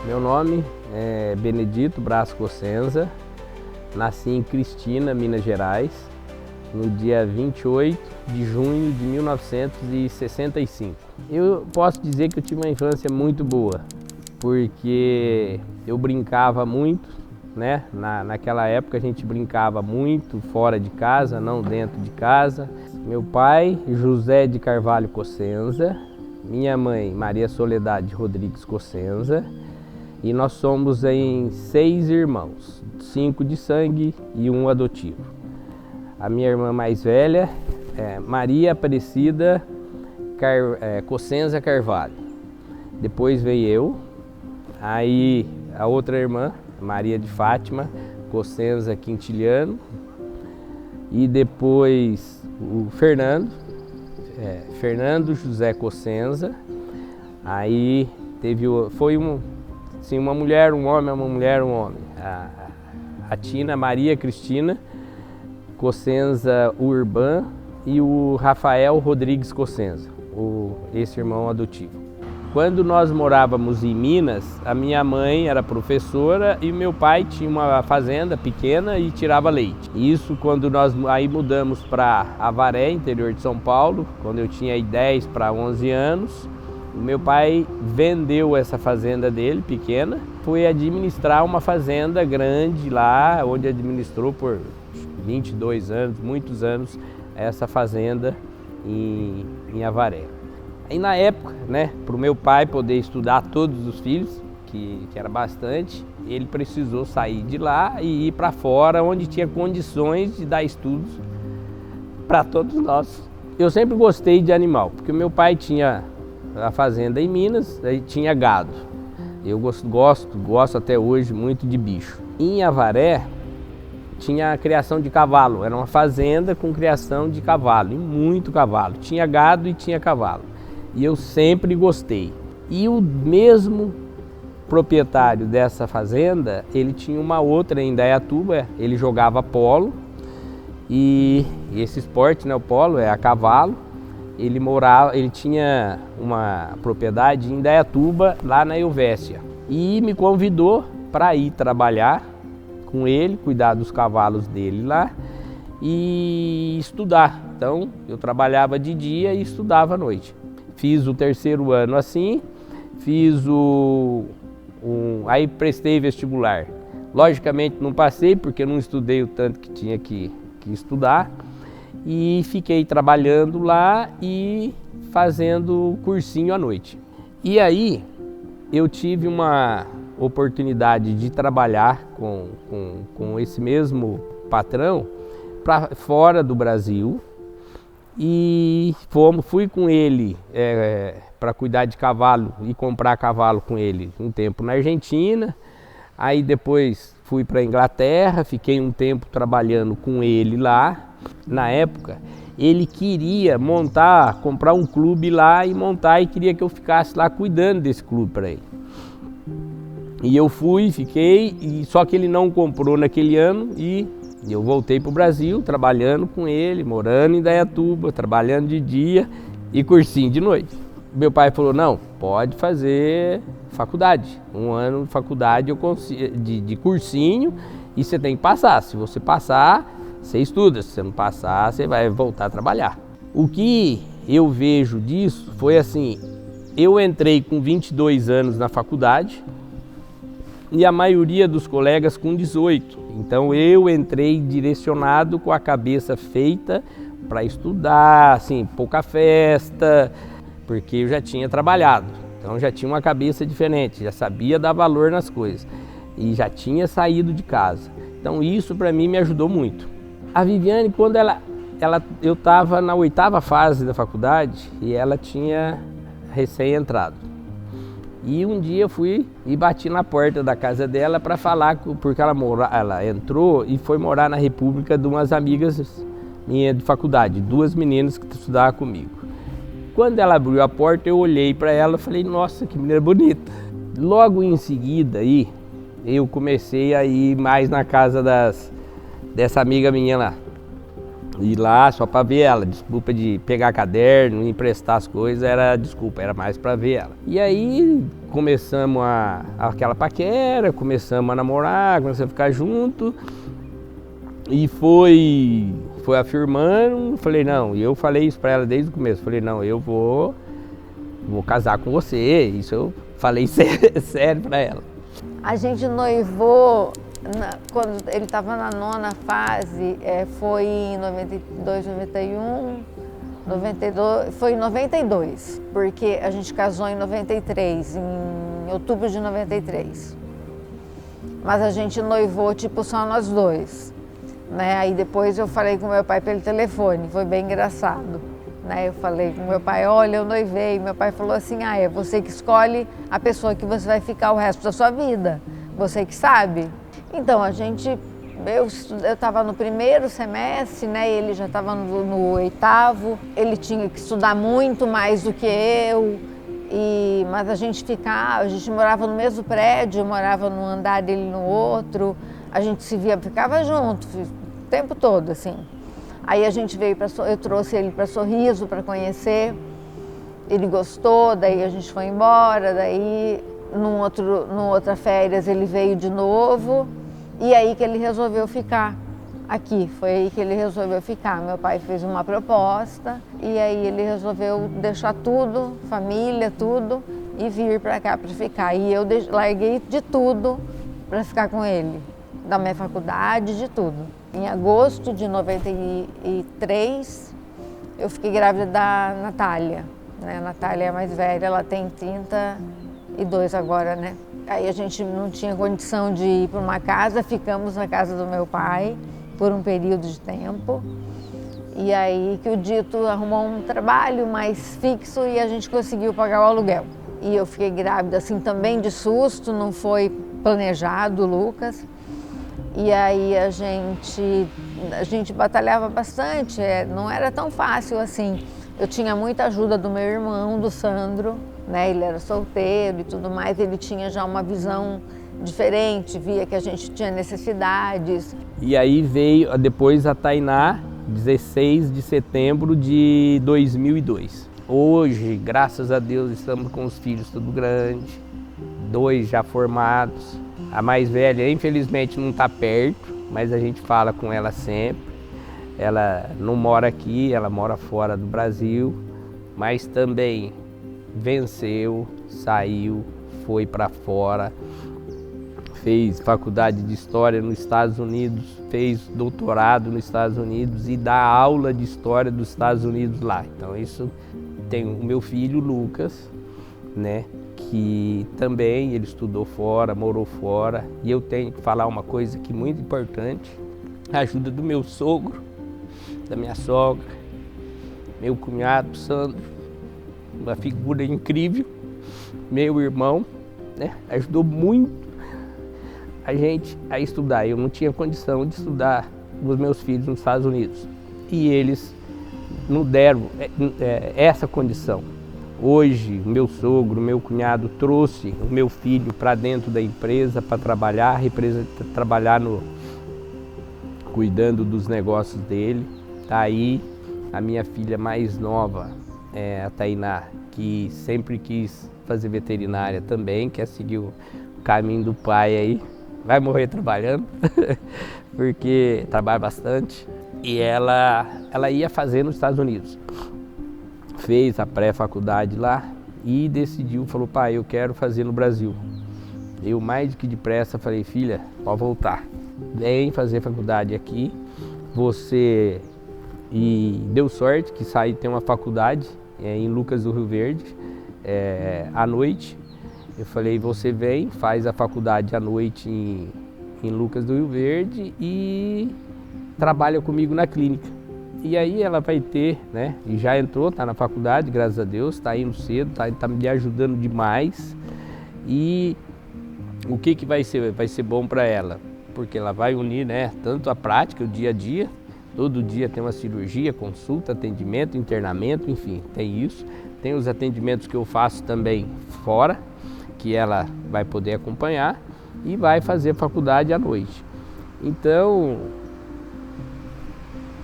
Meu nome é Benedito Braz Cossenza, nasci em Cristina, Minas Gerais, no dia 28 de junho de 1965. Eu posso dizer que eu tive uma infância muito boa, porque eu brincava muito, né? Naquela época a gente brincava muito fora de casa, não dentro de casa. Meu pai, José de Carvalho Cossenza, minha mãe, Maria Soledade Rodrigues Cossenza, e nós somos em 6 irmãos, 5 de sangue e 1 adotivo. A minha irmã mais velha é Maria Aparecida Cossenza Carvalho. Depois veio eu, aí a outra irmã, Maria de Fátima Cossenza Quintiliano, e depois o Fernando José Cossenza. Aí foi uma mulher, um homem, uma mulher, um homem. A Tina Maria Cristina Cossenza Urban e o Rafael Rodrigues Cossenza, esse irmão adotivo. Quando nós morávamos em Minas, a minha mãe era professora e meu pai tinha uma fazenda pequena e tirava leite. Isso quando nós aí mudamos para Avaré, interior de São Paulo, quando eu tinha 10 para 11 anos. O meu pai vendeu essa fazenda dele, pequena, foi administrar uma fazenda grande lá, onde administrou por 22 anos, muitos anos, essa fazenda em Avaré. E na época, né, para o meu pai poder estudar todos os filhos, que era bastante, ele precisou sair de lá e ir para fora, onde tinha condições de dar estudos para todos nós. Eu sempre gostei de animal, porque o meu pai tinha a fazenda em Minas, aí tinha gado. Eu gosto até hoje muito de bicho. Em Avaré tinha a criação de cavalo, era uma fazenda com criação de cavalo, e muito cavalo. Tinha gado e tinha cavalo. E eu sempre gostei. E o mesmo proprietário dessa fazenda, ele tinha uma outra em Indaiatuba, ele jogava polo, e esse esporte, né, o polo é a cavalo. Ele tinha uma propriedade em Indaiatuba, lá na Ilvécia, e me convidou para ir trabalhar com ele, cuidar dos cavalos dele lá e estudar. Então eu trabalhava de dia e estudava à noite. Fiz o 3º ano assim, aí prestei vestibular. Logicamente não passei porque eu não estudei o tanto que tinha que estudar. E fiquei trabalhando lá e fazendo cursinho à noite. E aí eu tive uma oportunidade de trabalhar com esse mesmo patrão para fora do Brasil. E fui com ele para cuidar de cavalo e comprar cavalo com ele um tempo na Argentina. Aí depois fui para a Inglaterra, fiquei um tempo trabalhando com ele lá. Na época, ele queria comprar um clube lá e montar, e queria que eu ficasse lá cuidando desse clube para ele. E eu fiquei, só que ele não comprou naquele ano e eu voltei para o Brasil, trabalhando com ele, morando em Indaiatuba, trabalhando de dia e cursinho de noite. Meu pai falou, não, pode fazer faculdade, 1 ano de faculdade de cursinho, e você tem que passar. Se você passar, você estuda. Se você não passar, você vai voltar a trabalhar. O que eu vejo disso foi assim, eu entrei com 22 anos na faculdade e a maioria dos colegas com 18. Então eu entrei direcionado, com a cabeça feita para estudar, assim, pouca festa, porque eu já tinha trabalhado. Então já tinha uma cabeça diferente, já sabia dar valor nas coisas e já tinha saído de casa. Então isso para mim me ajudou muito. A Viviane, quando eu estava na 8ª fase da faculdade e ela tinha recém-entrado. E um dia eu fui e bati na porta da casa dela para falar, porque ela entrou e foi morar na República de umas amigas minhas de faculdade, 2 meninas que estudavam comigo. Quando ela abriu a porta, eu olhei para ela e falei, nossa, que menina bonita. Logo em seguida, eu comecei a ir mais na casa dessa amiga minha lá. ir lá só para ver ela. Desculpa de pegar caderno, emprestar as coisas, era mais para ver ela. E aí começamos aquela paquera, começamos a namorar, começamos a ficar junto. E foi afirmando, falei, não, e eu falei isso para ela desde o começo, falei, não, eu vou casar com você, isso eu falei sério para ela. A gente noivou, quando ele estava na 9ª fase, foi em 92, 91, 92, foi em 92, porque a gente casou em 93, em outubro de 93. Mas a gente noivou tipo só nós dois, né? Aí depois eu falei com meu pai pelo telefone, foi bem engraçado. Eu falei com meu pai, olha, eu noivei. Meu pai falou assim, é você que escolhe a pessoa que você vai ficar o resto da sua vida, você que sabe. Então eu estava no 1º semestre, ele já estava no 8º, ele tinha que estudar muito mais do que eu, mas a gente morava no mesmo prédio, eu morava num andar, ele no outro, a gente se via, ficava junto o tempo todo, assim. Aí a gente eu trouxe ele para Sorriso para conhecer, ele gostou, daí a gente foi embora, daí numa outra férias ele veio de novo, e aí que ele resolveu ficar aqui, foi aí que ele resolveu ficar. Meu pai fez uma proposta e aí ele resolveu deixar tudo, família, tudo, e vir para cá para ficar. E eu larguei de tudo para ficar com ele, da minha faculdade, de tudo. Em agosto de 93, eu fiquei grávida da Natália. A Natália é a mais velha, ela tem 32 agora, né? Aí a gente não tinha condição de ir para uma casa, ficamos na casa do meu pai por um período de tempo. E aí que o Dito arrumou um trabalho mais fixo e a gente conseguiu pagar o aluguel. E eu fiquei grávida assim também de susto, não foi planejado, Lucas. E aí a gente batalhava bastante, não era tão fácil assim. Eu tinha muita ajuda do meu irmão, do Sandro, ele era solteiro e tudo mais, ele tinha já uma visão diferente, via que a gente tinha necessidades. E aí veio depois a Tainá, 16 de setembro de 2002. Hoje, graças a Deus, estamos com os filhos tudo grande, 2 já formados. A mais velha, infelizmente, não está perto, mas a gente fala com ela sempre. Ela não mora aqui, ela mora fora do Brasil, mas também venceu, saiu, foi para fora, fez faculdade de História nos Estados Unidos, fez doutorado nos Estados Unidos e dá aula de História dos Estados Unidos lá. Então isso tem o meu filho, Lucas, que também ele estudou fora, morou fora, e eu tenho que falar uma coisa que é muito importante, a ajuda do meu sogro, da minha sogra, meu cunhado Sandro, uma figura incrível, meu irmão, ajudou muito a gente a estudar. Eu não tinha condição de estudar os meus filhos nos Estados Unidos e eles não deram essa condição. Hoje, meu sogro, meu cunhado trouxe o meu filho para dentro da empresa para trabalhar, a empresa trabalhar cuidando dos negócios dele. Tá aí a minha filha mais nova, a Tainá, que sempre quis fazer veterinária também, quer seguir o caminho do pai aí, vai morrer trabalhando, porque trabalha bastante. E ela ia fazer nos Estados Unidos. Fez a pré-faculdade lá e decidiu, falou, pai, eu quero fazer no Brasil. Eu mais do que depressa falei, filha, pode voltar, vem fazer faculdade aqui. E deu sorte que tem uma faculdade em Lucas do Rio Verde, à noite. Eu falei, você vem, faz a faculdade à noite em Lucas do Rio Verde e trabalha comigo na clínica. E aí ela vai ter, e já entrou, está na faculdade, graças a Deus, está indo cedo, tá me ajudando demais. E o que vai ser? Vai ser bom para ela, porque ela vai unir, tanto a prática, o dia a dia, todo dia tem uma cirurgia, consulta, atendimento, internamento, enfim, tem isso. Tem os atendimentos que eu faço também fora, que ela vai poder acompanhar e vai fazer faculdade à noite. Então,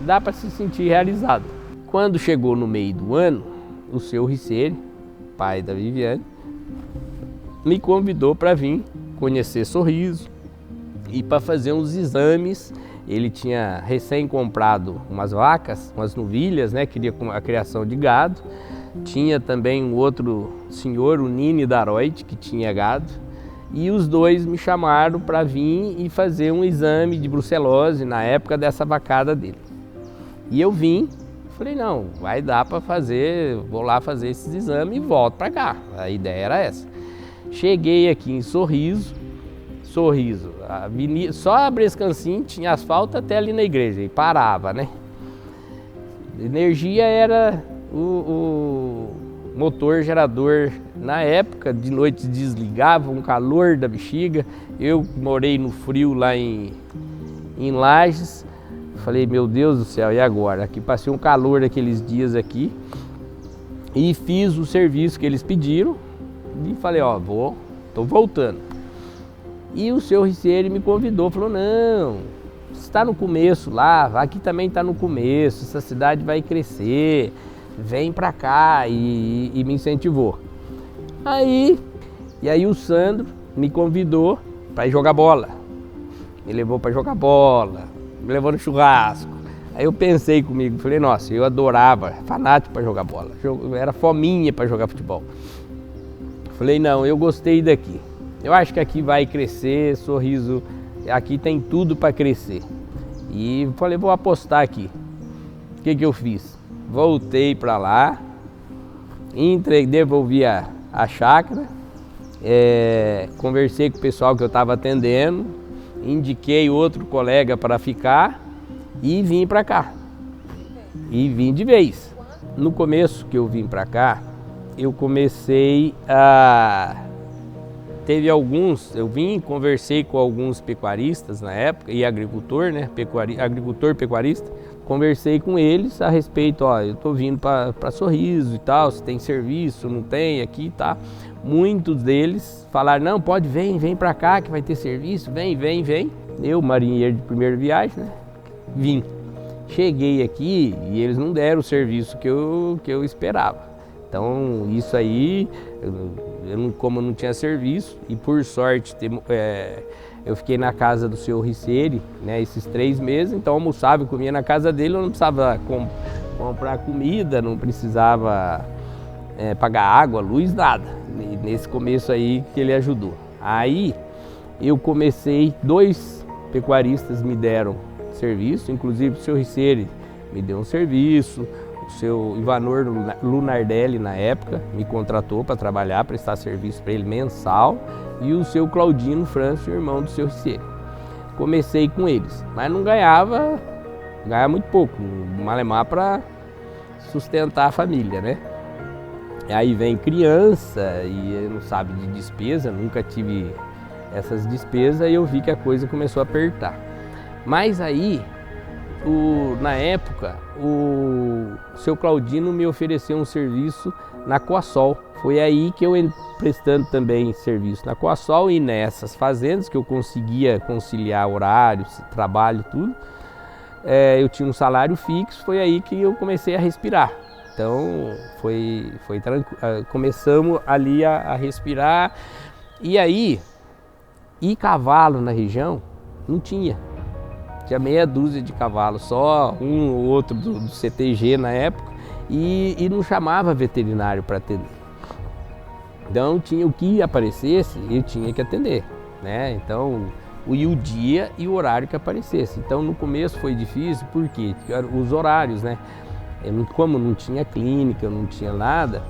dá para se sentir realizado. Quando chegou no meio do ano, o seu Riceri, pai da Viviane, me convidou para vir conhecer Sorriso e para fazer uns exames. Ele tinha recém comprado umas vacas, umas novilhas, né? Queria a criação de gado. Tinha também um outro senhor, o Nini Daroit, que tinha gado. E os dois me chamaram para vir e fazer um exame de brucelose na época dessa vacada dele. E eu vim, falei, não, vai dar para fazer, vou lá fazer esses exames e volto para cá. A ideia era essa. Cheguei aqui em Sorriso, a avenida, só a Brescancim tinha asfalto até ali na igreja e parava, né? Energia era o motor gerador. Na época, de noite desligava, um calor da bexiga. Eu morei no frio lá em Lages. Falei, meu Deus do céu, e agora? Aqui passei um calor aqueles dias aqui. E fiz o serviço que eles pediram. E falei, ó, tô voltando. E o seu Riceri me convidou, falou, não, você está no começo lá, aqui também está no começo, essa cidade vai crescer, vem pra cá, e me incentivou. Aí o Sandro me convidou para ir jogar bola, me levou para jogar bola, me levou no churrasco. Aí eu pensei comigo, falei, nossa, eu adorava, fanático para jogar bola, era fominha para jogar futebol. Falei, não, eu gostei daqui. Eu acho que aqui vai crescer, Sorriso, aqui tem tudo para crescer. E falei, vou apostar aqui. O que eu fiz? Voltei para lá, devolvi a chácara, conversei com o pessoal que eu estava atendendo, indiquei outro colega para ficar e vim para cá. E vim de vez. No começo que eu vim para cá, eu comecei a... conversei com alguns pecuaristas na época, e agricultor, né? Agricultor, pecuarista. Conversei com eles a respeito, ó, eu tô vindo para Sorriso e tal, se tem serviço, não tem aqui, tá? Muitos deles falaram, não, pode, vem para cá que vai ter serviço, vem. Eu, marinheiro de primeira viagem, né? Vim. Cheguei aqui e eles não deram o serviço que eu esperava. Então, isso aí, como eu não tinha serviço, e por sorte eu fiquei na casa do seu Riceri, né, esses 3 meses, então almoçava e comia na casa dele, eu não precisava comprar comida, não precisava pagar água, luz, nada. E nesse começo aí que ele ajudou. Aí eu comecei, 2 pecuaristas me deram serviço, inclusive o seu Riceri me deu um serviço. O seu Ivanor Lunardelli, na época, me contratou para trabalhar, prestar serviço para ele mensal, e o seu Claudino Francio, irmão do seu Riceri. Comecei com eles, mas não ganhava muito pouco, malemar para sustentar a família, né? Aí vem criança e não sabe de despesa, nunca tive essas despesas, e eu vi que a coisa começou a apertar. Mas aí, na época, o seu Claudino me ofereceu um serviço na Coasol. Foi aí que eu prestando também serviço na Coasol e nessas fazendas que eu conseguia conciliar horários, trabalho, tudo. Eu tinha um salário fixo, foi aí que eu comecei a respirar. Então foi tranquilo, começamos ali a respirar. E aí, cavalo na região não tinha. Tinha meia dúzia de cavalos, só um ou outro do CTG na época, e não chamava veterinário para atender. Então tinha o que aparecesse, eu tinha que atender, né? Então o dia e o horário que aparecesse. Então no começo foi difícil, porque os horários, né? Como não tinha clínica, não tinha nada,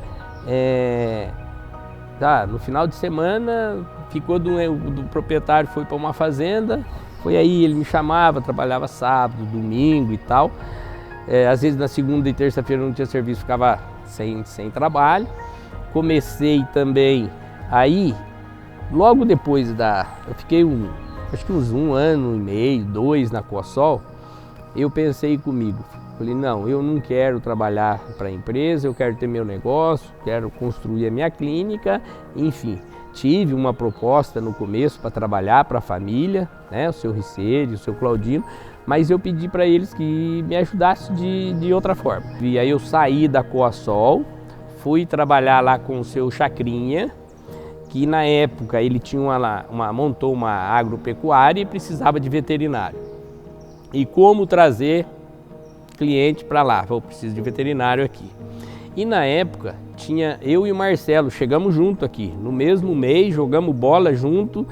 no final de semana ficou do proprietário, foi para uma fazenda. Foi aí, ele me chamava, trabalhava sábado, domingo e tal. Às vezes na segunda e terça-feira não tinha serviço, ficava sem trabalho. Comecei também aí, logo depois eu fiquei acho que uns 1 ano e meio, 2 na Coasol. Eu pensei comigo, falei, não, eu não quero trabalhar para a empresa, eu quero ter meu negócio, quero construir a minha clínica, enfim. tive uma proposta no começo para trabalhar para a família, né, o seu Ricede, o seu Claudino, mas eu pedi para eles que me ajudassem de outra forma. E aí eu saí da Coasol, fui trabalhar lá com o seu Chacrinha, que na época ele tinha montou uma agropecuária e precisava de veterinário. E como trazer cliente para lá? Eu preciso de veterinário aqui. E na época tinha eu e o Marcelo, chegamos junto aqui, no mesmo mês, jogamos bola junto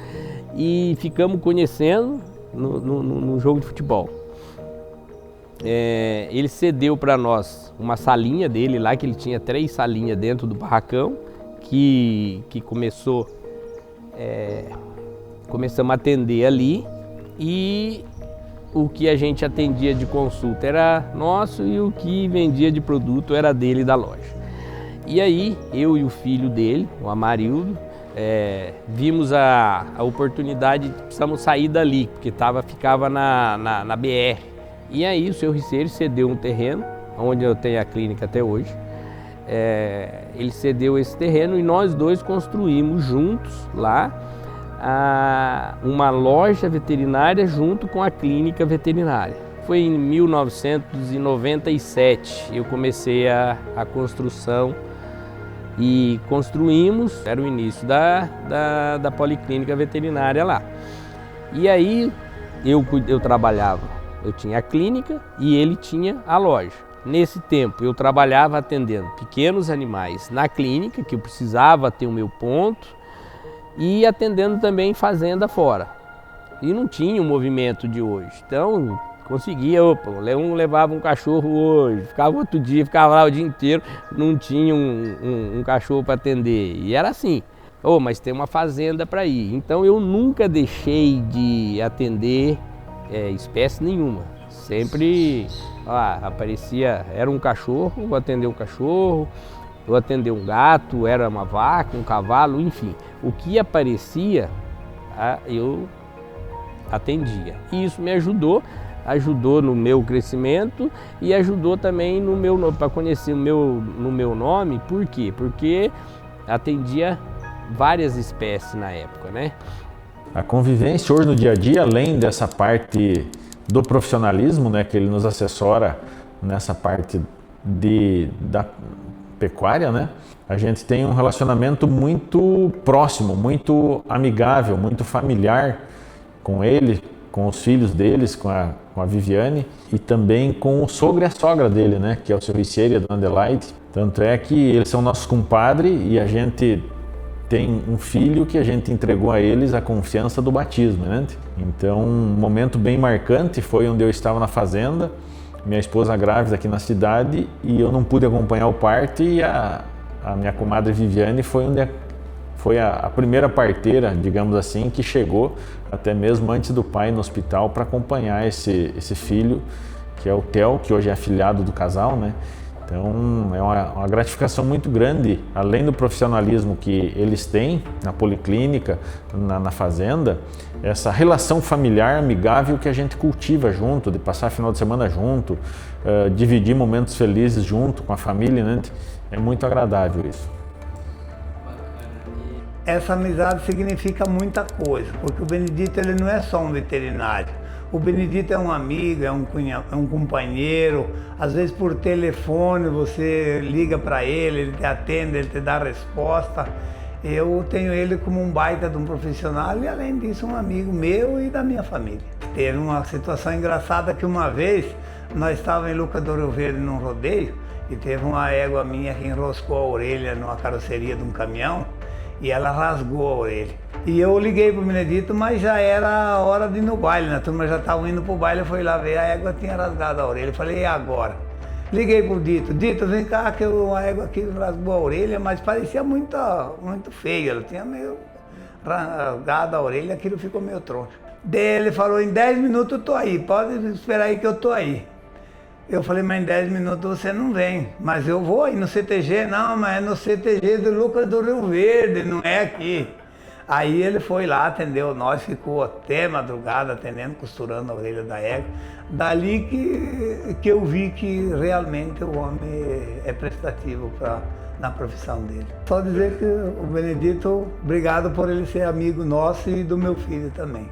e ficamos conhecendo no jogo de futebol. Ele cedeu para nós uma salinha dele lá, que ele tinha 3 salinhas dentro do barracão, que começamos a atender ali, e o que a gente atendia de consulta era nosso e o que vendia de produto era dele, da loja. E aí, eu e o filho dele, o Amarildo, vimos a oportunidade de precisamos sair dali, porque ficava na BR. E aí o seu Ricede cedeu um terreno, onde eu tenho a clínica até hoje. Ele cedeu esse terreno e nós dois construímos juntos lá uma loja veterinária junto com a clínica veterinária. Foi em 1997 eu comecei a construção e construímos, era o início da policlínica veterinária lá. E aí eu trabalhava, eu tinha a clínica e ele tinha a loja. Nesse tempo eu trabalhava atendendo pequenos animais na clínica, que eu precisava ter o meu ponto, e atendendo também fazenda fora. E não tinha o movimento de hoje. Então conseguia, um levava um cachorro hoje, ficava outro dia, ficava lá o dia inteiro, não tinha um cachorro para atender. E era assim, mas tem uma fazenda para ir. Então eu nunca deixei de atender espécie nenhuma. Sempre aparecia, era um cachorro, vou atender um cachorro, vou atender um gato, era uma vaca, um cavalo, enfim. O que aparecia, eu atendia. E isso me ajudou no meu crescimento e ajudou também para conhecer no meu nome. Por quê? Porque atendia várias espécies na época, né? A convivência hoje no dia a dia, além dessa parte do profissionalismo, né, que ele nos assessora nessa parte da pecuária, né? A gente tem um relacionamento muito próximo, muito amigável, muito familiar com ele, com os filhos deles, com a Viviane, e também com o sogro e a sogra dele, né? Que é o seu Ricede e a dona Adelaide. Tanto é que eles são nossos compadres e a gente tem um filho que a gente entregou a eles a confiança do batismo, né? Então, um momento bem marcante foi onde eu estava na fazenda, minha esposa grávida aqui na cidade, e eu não pude acompanhar o parto, e a minha comadre Viviane foi a primeira parteira, digamos assim, que chegou até mesmo antes do pai no hospital para acompanhar esse filho, que é o Theo, que hoje é afilhado do casal, né? Então é uma gratificação muito grande, além do profissionalismo que eles têm na policlínica, na fazenda, essa relação familiar, amigável que a gente cultiva junto, de passar final de semana junto, dividir momentos felizes junto com a família, né? É muito agradável isso. Essa amizade significa muita coisa, porque o Benedito ele não é só um veterinário. O Benedito é um amigo, é um companheiro. Às vezes por telefone você liga para ele te atende, ele te dá a resposta. Eu tenho ele como um baita de um profissional e, além disso, um amigo meu e da minha família. Teve uma situação engraçada que uma vez nós estávamos em Lucas do Rio Verde num rodeio e teve uma égua minha que enroscou a orelha numa carroceria de um caminhão e ela rasgou a orelha. E eu liguei pro Benedito, mas já era hora de ir no baile, né? A turma já estava indo pro baile, eu fui lá ver, a égua tinha rasgado a orelha. Eu falei, e agora? Liguei pro Dito, vem cá, que a égua aqui rasgou a orelha, mas parecia muito feio, ela tinha meio rasgado a orelha, aquilo ficou meio troncho. Daí ele falou, em 10 minutos eu tô aí, pode esperar aí que eu tô aí. Eu falei, mas em 10 minutos você não vem, mas eu vou aí no CTG, não, mas é no CTG do Lucas do Rio Verde, não é aqui. Aí ele foi lá, atendeu nós, ficou até madrugada atendendo, costurando a orelha da égua. Dali que eu vi que realmente o homem é prestativo na profissão dele. Só dizer que o Benedito, obrigado por ele ser amigo nosso e do meu filho também.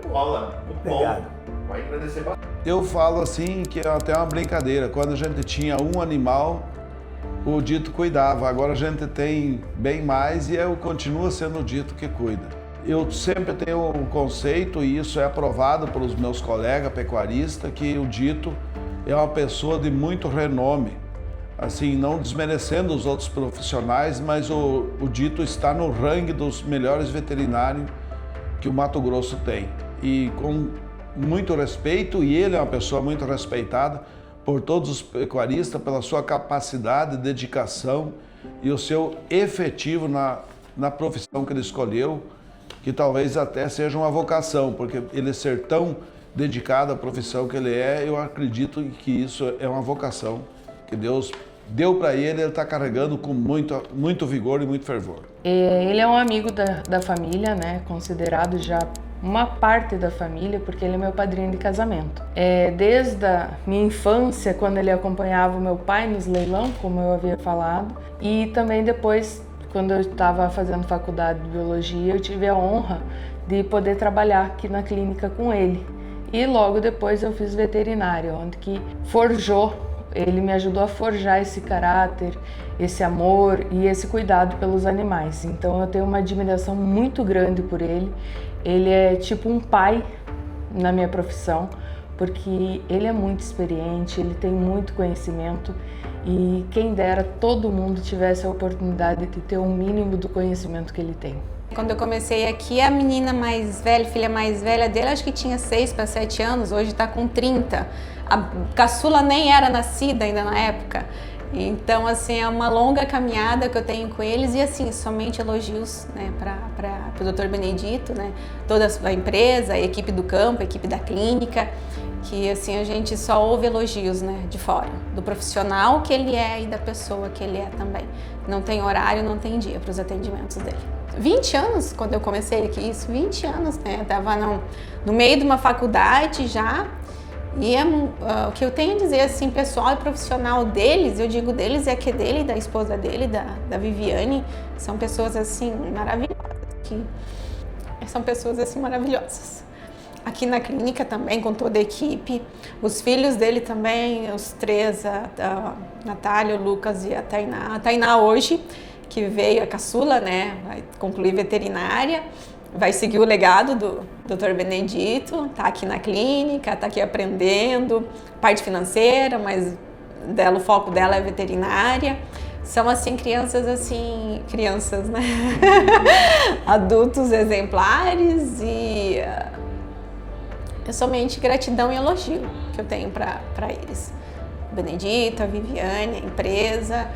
Bola, Obrigado. vai agradecer bastante. Eu falo assim que é até uma brincadeira. Quando a gente tinha um animal, o Dito cuidava. Agora a gente tem bem mais e continua sendo o Dito que cuida. Eu sempre tenho um conceito, e isso é aprovado pelos meus colegas pecuaristas, que o Dito é uma pessoa de muito renome. Assim, não desmerecendo os outros profissionais, mas o Dito está no ranking dos melhores veterinários que o Mato Grosso tem. E com muito respeito, e ele é uma pessoa muito respeitada por todos os pecuaristas, pela sua capacidade, dedicação e o seu efetivo na profissão que ele escolheu, que talvez até seja uma vocação, porque ele ser tão dedicado à profissão que ele é, eu acredito que isso é uma vocação que Deus deu para ele está carregando com muito vigor e muito fervor. Ele é um amigo da família, né? Considerado já uma parte da família, porque ele é meu padrinho de casamento. Desde a minha infância, quando ele acompanhava o meu pai nos leilão, como eu havia falado, e também depois, quando eu estava fazendo faculdade de biologia, eu tive a honra de poder trabalhar aqui na clínica com ele. E logo depois eu fiz veterinária, onde que ele me ajudou a forjar esse caráter, esse amor e esse cuidado pelos animais. Então eu tenho uma admiração muito grande por ele. Ele é tipo um pai na minha profissão, porque ele é muito experiente, ele tem muito conhecimento e quem dera todo mundo tivesse a oportunidade de ter um mínimo do conhecimento que ele tem. Quando eu comecei aqui, a menina mais velha, filha mais velha dele, acho que tinha 6 para 7 anos, hoje está com 30. A caçula nem era nascida ainda na época. Então, assim, é uma longa caminhada que eu tenho com eles e, assim, somente elogios, né, para o Dr. Benedito, né, toda a empresa, a equipe do campo, a equipe da clínica, que, assim, a gente só ouve elogios, né, de fora, do profissional que ele é e da pessoa que ele é também. Não tem horário, não tem dia para os atendimentos dele. 20 anos, quando eu comecei aqui, isso, 20 anos, né, eu estava no meio de uma faculdade já. E o que eu tenho a dizer, assim, pessoal e profissional deles, eu digo deles, é que dele, da esposa dele, da Viviane, são pessoas, assim, maravilhosas. São pessoas, assim, maravilhosas. Aqui na clínica também, com toda a equipe. Os filhos dele também, os 3, a Natália, o Lucas e a Tainá. A Tainá hoje, que veio a caçula, né, vai concluir veterinária. Vai seguir o legado do Dr. Benedito, tá aqui na clínica, tá aqui aprendendo, parte financeira, mas o foco dela é veterinária. São, assim, crianças, né? Adultos exemplares e é somente gratidão e elogio que eu tenho para eles. O Benedito, a Viviane, a empresa.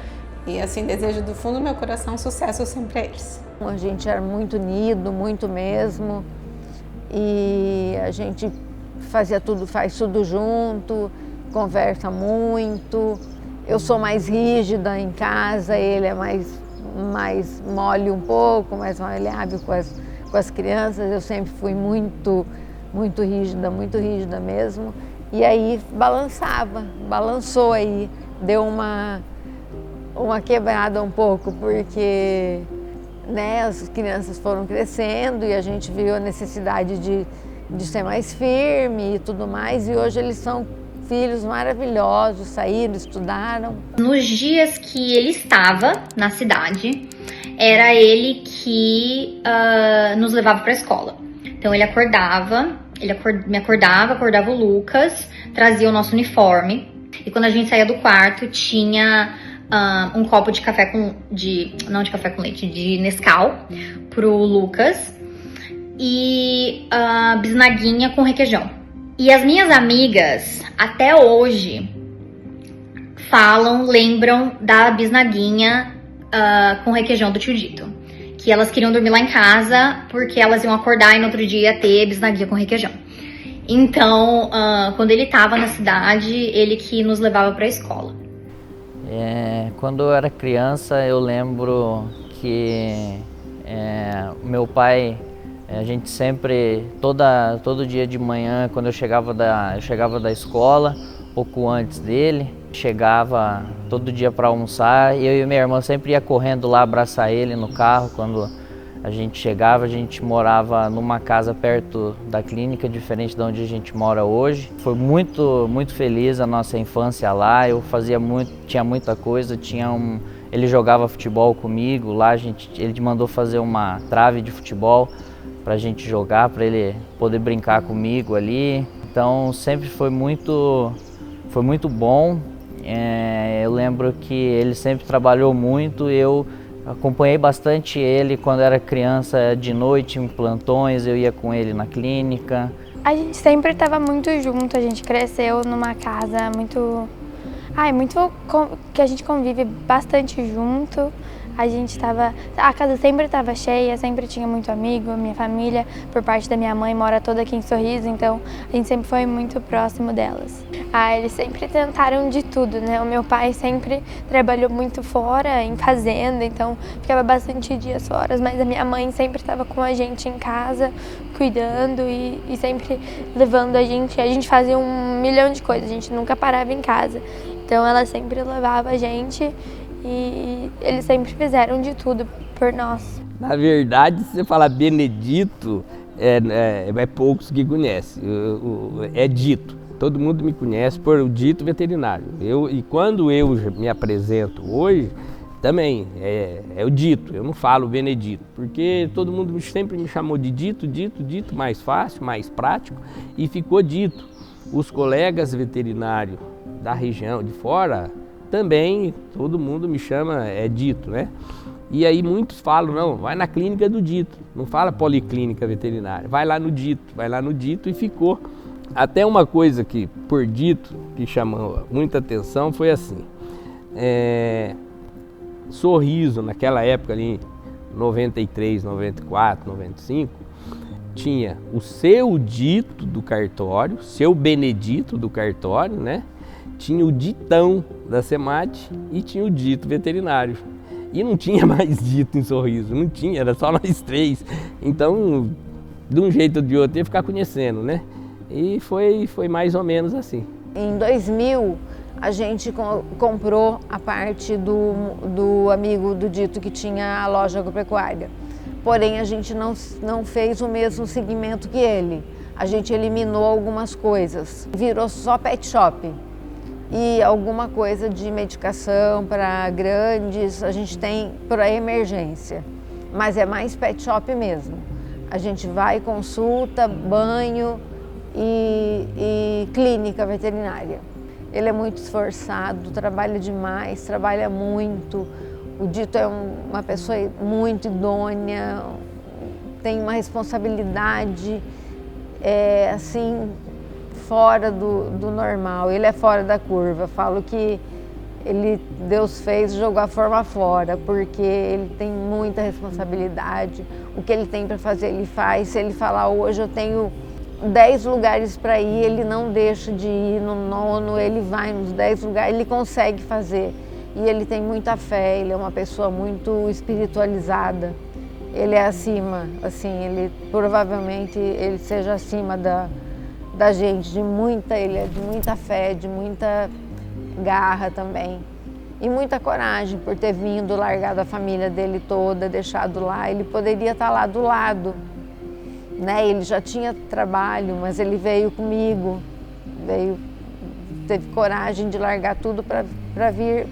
E, assim, desejo do fundo do meu coração sucesso sempre a eles. A gente era muito unido, muito mesmo. E a gente faz tudo junto, conversa muito. Eu sou mais rígida em casa, ele é mais mole um pouco, mais maleável com as crianças. Eu sempre fui muito rígida mesmo. E aí balançou aí, deu uma quebrada um pouco, porque, né, as crianças foram crescendo e a gente viu a necessidade de ser mais firme e tudo mais, e hoje eles são filhos maravilhosos, saíram, estudaram. Nos dias que ele estava na cidade, era ele que nos levava para a escola. Então ele me acordava o Lucas, trazia o nosso uniforme, e quando a gente saía do quarto tinha um copo de café não de café com leite, de Nescau pro Lucas e bisnaguinha com requeijão. E as minhas amigas até hoje lembram da bisnaguinha com requeijão do tio Dito, que elas queriam dormir lá em casa porque elas iam acordar e no outro dia ter bisnaguinha com requeijão. Então, quando ele tava na cidade, ele que nos levava pra escola. Quando eu era criança, eu lembro que meu pai, a gente sempre, todo dia de manhã, quando eu chegava da escola, pouco antes dele, Chegava todo dia para almoçar e eu e minha irmã sempre ia correndo lá abraçar ele no carro. Quando a gente chegava, a gente morava numa casa perto da clínica, diferente de onde a gente mora hoje. Foi muito feliz a nossa infância lá. Eu tinha muita coisa, ele jogava futebol comigo lá. Ele mandou fazer uma trave de futebol para a gente jogar, para ele poder brincar comigo ali. Então sempre foi muito bom. Eu lembro que ele sempre trabalhou muito. Eu acompanhei bastante ele quando era criança, de noite, em plantões, eu ia com ele na clínica. A gente sempre estava muito junto, a gente cresceu numa casa que a gente convive bastante junto. A casa sempre estava cheia, sempre tinha muito amigo. Minha família, por parte da minha mãe, mora toda aqui em Sorriso, então a gente sempre foi muito próximo delas. Eles sempre tentaram de tudo, né? O meu pai sempre trabalhou muito fora, em fazenda, então ficava bastante dias fora, mas a minha mãe sempre estava com a gente em casa, cuidando e sempre levando a gente. A gente fazia 1 milhão de coisas, a gente nunca parava em casa. Então ela sempre levava a gente e eles sempre fizeram de tudo por nós. Na verdade, se você falar Benedito, é poucos que conhecem. É Dito. Todo mundo me conhece por o Dito veterinário. E quando eu me apresento hoje, também é o Dito. Eu não falo Benedito, porque todo mundo sempre me chamou de Dito, mais fácil, mais prático, e ficou Dito. Os colegas veterinários da região de fora, também todo mundo me chama Dito, né? E aí muitos falam, não, vai na clínica do Dito, não fala policlínica veterinária, vai lá no Dito e ficou. Até uma coisa que, por Dito, que chamou muita atenção foi assim, Sorriso, naquela época ali, 93, 94, 95, tinha o seu Dito do cartório, seu Benedito do cartório, né? Tinha o Ditão da SEMAT e tinha o Dito veterinário. E não tinha mais Dito em Sorriso, não tinha, era só nós 3. Então, de um jeito ou de outro, ia ficar conhecendo, né? E foi mais ou menos assim. Em 2000, a gente comprou a parte do amigo do Dito que tinha a loja agropecuária. Porém, a gente não fez o mesmo segmento que ele. A gente eliminou algumas coisas, virou só pet shop. E alguma coisa de medicação para grandes, a gente tem para emergência, mas é mais pet shop mesmo. A gente vai, consulta, banho e clínica veterinária. Ele é muito esforçado, trabalha demais, trabalha muito. O Dito é uma pessoa muito idônea, tem uma responsabilidade, assim, fora do normal. Ele é fora da curva. Falo que Deus fez, jogou a forma fora, porque ele tem muita responsabilidade. O que ele tem para fazer, ele faz. Se ele falar, hoje eu tenho 10 lugares para ir, ele não deixa de ir no 9º, ele vai nos 10 lugares, ele consegue fazer. E ele tem muita fé, ele é uma pessoa muito espiritualizada. Ele é acima, assim, ele provavelmente ele seja acima da gente, ele é de muita fé, de muita garra também. E muita coragem por ter vindo, largado a família dele toda, deixado lá. Ele poderia estar lá do lado, né? Ele já tinha trabalho, mas ele veio comigo, teve coragem de largar tudo para vir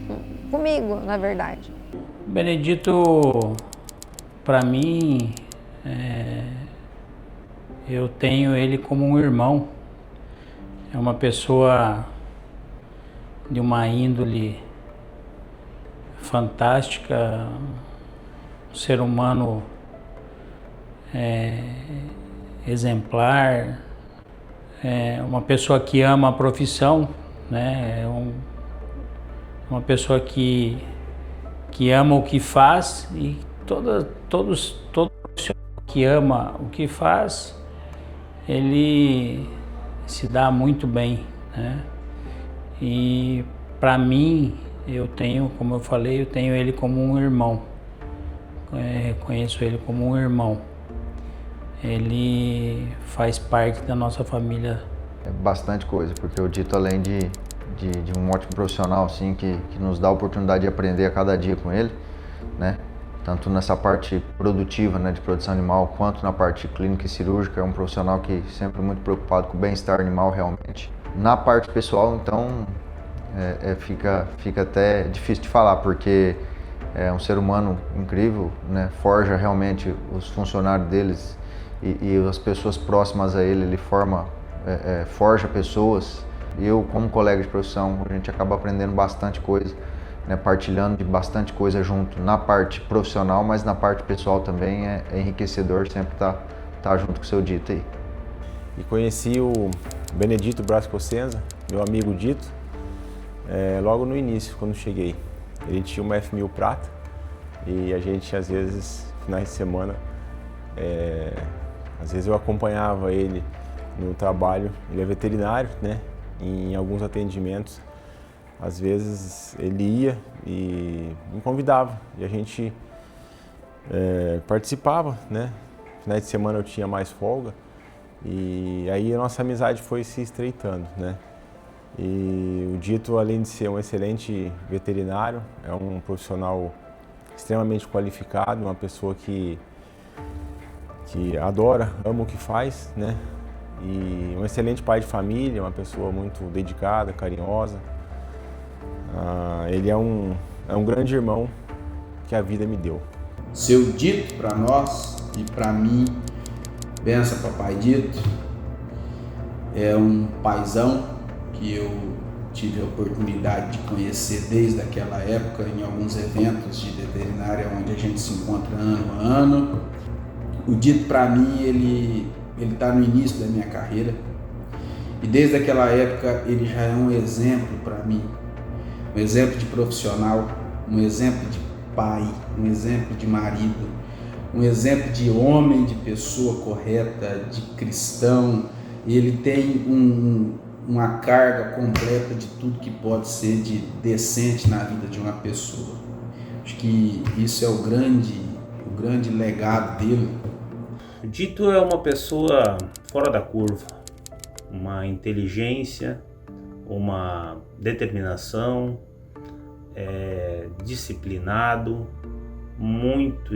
comigo, na verdade. Benedito, para mim, eu tenho ele como um irmão. É uma pessoa de uma índole fantástica, um ser humano exemplar, uma pessoa que ama a profissão, né? Uma pessoa que ama o que faz, e todo profissional que ama o que faz, ele se dá muito bem, né? E para mim, como eu falei, eu tenho ele como um irmão. Conheço ele como um irmão. Ele faz parte da nossa família. É bastante coisa, porque o Dito, além de de um ótimo profissional, assim, que nos dá a oportunidade de aprender a cada dia com ele, né? Tanto nessa parte produtiva, né, de produção animal, quanto na parte clínica e cirúrgica. É um profissional que sempre muito preocupado com o bem-estar animal, realmente. Na parte pessoal, então, fica até difícil de falar, porque é um ser humano incrível, né? Forja realmente os funcionários deles e as pessoas próximas a ele forja pessoas. Eu, como colega de profissão, a gente acaba aprendendo bastante coisa, né? Partilhando de bastante coisa junto na parte profissional, mas na parte pessoal também é enriquecedor sempre tá junto com o seu Dito aí. E conheci o Benedito Braz Cossenza, meu amigo Dito, logo no início, quando cheguei. Ele tinha uma F1000 prata e a gente, às vezes, finais de semana, às vezes eu acompanhava ele no trabalho. Ele é veterinário, né? Em alguns atendimentos, às vezes ele ia e me convidava e a gente participava, né? Finais de semana eu tinha mais folga e aí a nossa amizade foi se estreitando, né? E o Dito, além de ser um excelente veterinário, é um profissional extremamente qualificado, uma pessoa que adora, ama o que faz, né? E um excelente pai de família, uma pessoa muito dedicada, carinhosa. Ele é um grande irmão que a vida me deu. Seu Dito, para nós e para mim, benção papai Dito, é um paizão que eu tive a oportunidade de conhecer desde aquela época em alguns eventos de veterinária onde a gente se encontra ano a ano. O Dito, para mim, ele está no início da minha carreira e desde aquela época ele já é um exemplo para mim, um exemplo de profissional, um exemplo de pai, um exemplo de marido, um exemplo de homem, de pessoa correta, de cristão. Ele tem uma carga completa de tudo que pode ser de decente na vida de uma pessoa. Acho que isso é o grande legado dele. O Dito é uma pessoa fora da curva, uma inteligência, uma determinação, disciplinado, muito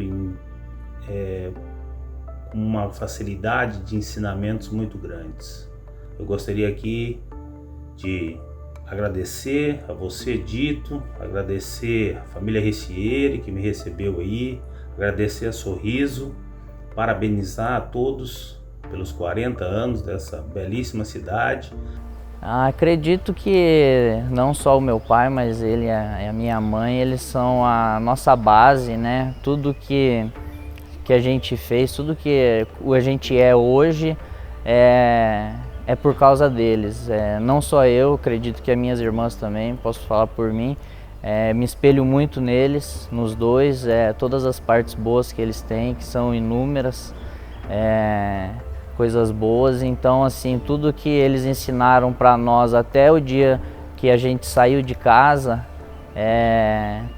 com uma facilidade de ensinamentos muito grandes. Eu gostaria aqui de agradecer a você, Dito, agradecer a família Reciere que me recebeu aí, agradecer a Sorriso, parabenizar a todos pelos 40 anos dessa belíssima cidade. Acredito que não só o meu pai, mas ele e a minha mãe, eles são a nossa base, né? Tudo que a gente fez, tudo que a gente é hoje é por causa deles. Não só eu, acredito que as minhas irmãs também, posso falar por mim. Me espelho muito neles, nos dois, todas as partes boas que eles têm, que são inúmeras, coisas boas. Então, assim, tudo que eles ensinaram para nós até o dia que a gente saiu de casa,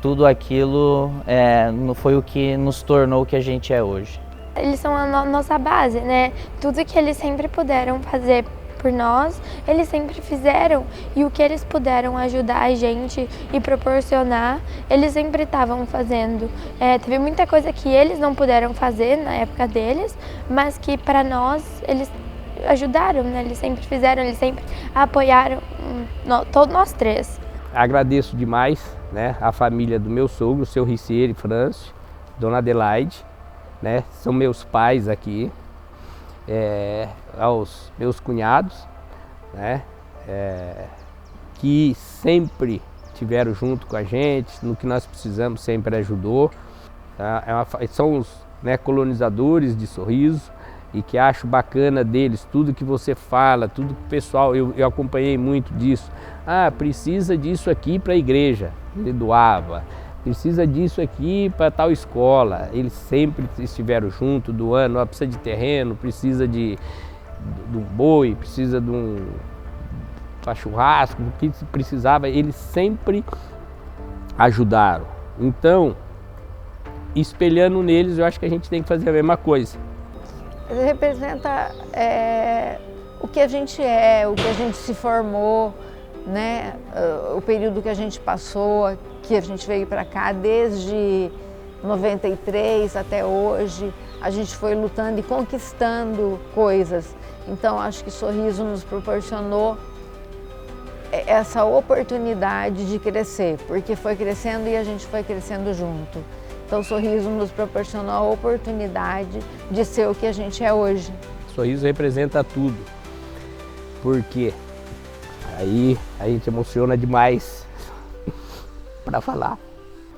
tudo aquilo foi o que nos tornou o que a gente é hoje. Eles são a nossa base, né? Tudo que eles sempre puderam fazer por nós, eles sempre fizeram, e o que eles puderam ajudar a gente e proporcionar, eles sempre estavam fazendo. Teve muita coisa que eles não puderam fazer na época deles, mas que para nós eles ajudaram, né? Eles sempre fizeram, eles sempre apoiaram, todos nós três. Agradeço demais, né, a família do meu sogro, o seu Ricieri Frâncio, Dona Adelaide, né, são meus pais aqui. Aos meus cunhados, né, que sempre estiveram junto com a gente, no que nós precisamos sempre ajudou. São os, né, colonizadores de Sorriso, e que acho bacana deles, tudo que você fala, tudo que o pessoal, eu acompanhei muito disso. Precisa disso aqui para a igreja, ele doava. Precisa disso aqui para tal escola. Eles sempre estiveram junto, doando. Precisa de terreno, precisa de um boi, precisa de um churrasco, o que precisava, eles sempre ajudaram. Então, espelhando neles, eu acho que a gente tem que fazer a mesma coisa. Ele representa o que a gente é, o que a gente se formou, né? O período que a gente passou, que a gente veio para cá desde 93 até hoje, a gente foi lutando e conquistando coisas. Então acho que Sorriso nos proporcionou essa oportunidade de crescer, porque foi crescendo e a gente foi crescendo junto. Então Sorriso nos proporcionou a oportunidade de ser o que a gente é hoje. Sorriso representa tudo, porque aí a gente emociona demais para falar.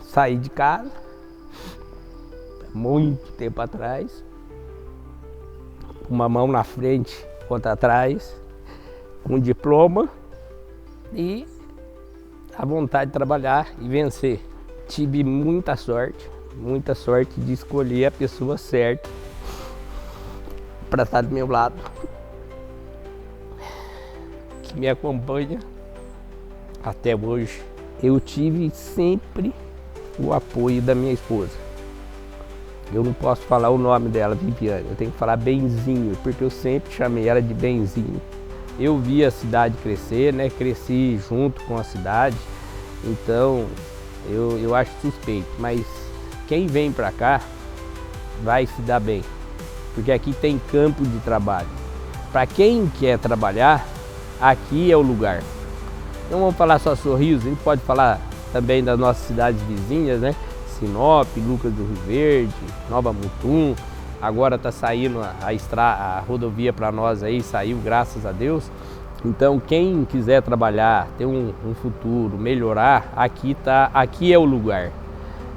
Saí de casa muito tempo atrás, uma mão na frente, outra atrás, com um diploma e a vontade de trabalhar e vencer. Tive muita sorte de escolher a pessoa certa para estar do meu lado, que me acompanha até hoje. Eu tive sempre o apoio da minha esposa. Eu não posso falar o nome dela, Viviane, eu tenho que falar Benzinho, porque eu sempre chamei ela de Benzinho. Eu vi a cidade crescer, né? Cresci junto com a cidade, então eu acho suspeito, mas quem vem para cá vai se dar bem, porque aqui tem campo de trabalho. Para quem quer trabalhar, aqui é o lugar. Não vamos falar só Sorriso, a gente pode falar também das nossas cidades vizinhas, né? Sinop, Lucas do Rio Verde, Nova Mutum. Agora está saindo a rodovia para nós aí, saiu, graças a Deus. Então quem quiser trabalhar, ter um futuro, melhorar, aqui é o lugar,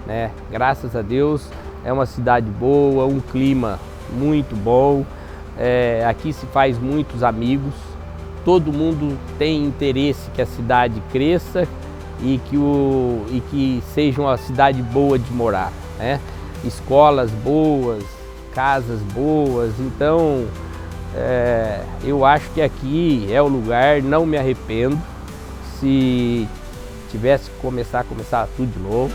né? Graças a Deus é uma cidade boa, um clima muito bom, aqui se faz muitos amigos, todo mundo tem interesse que a cidade cresça e que seja uma cidade boa de morar, né? Escolas boas, casas boas, então eu acho que aqui é o lugar, não me arrependo. Se tivesse que começar tudo de novo.